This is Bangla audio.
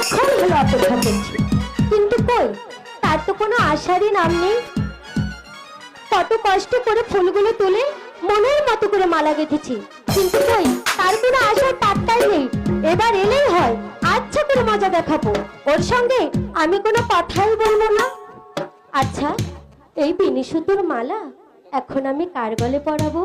কতক্ষণ হলো অপেক্ষা করছি, কিন্তু কই তার তো কোনো আশারই নাম নেই। কত কষ্ট করে ফুলগুলো তুলে মনের মতো করে মালা গেঁথেছি, কিন্তু কই তার কোনো আশার পাত্তাই নেই। এবার এলেই হয়, আচ্ছা করে মজা দেখাবো, ওর সঙ্গে আমি কোনো কথাই বলবো না। আচ্ছা, এই বিনি সুতোর মালা এখন আমি কার গলে পরাবো?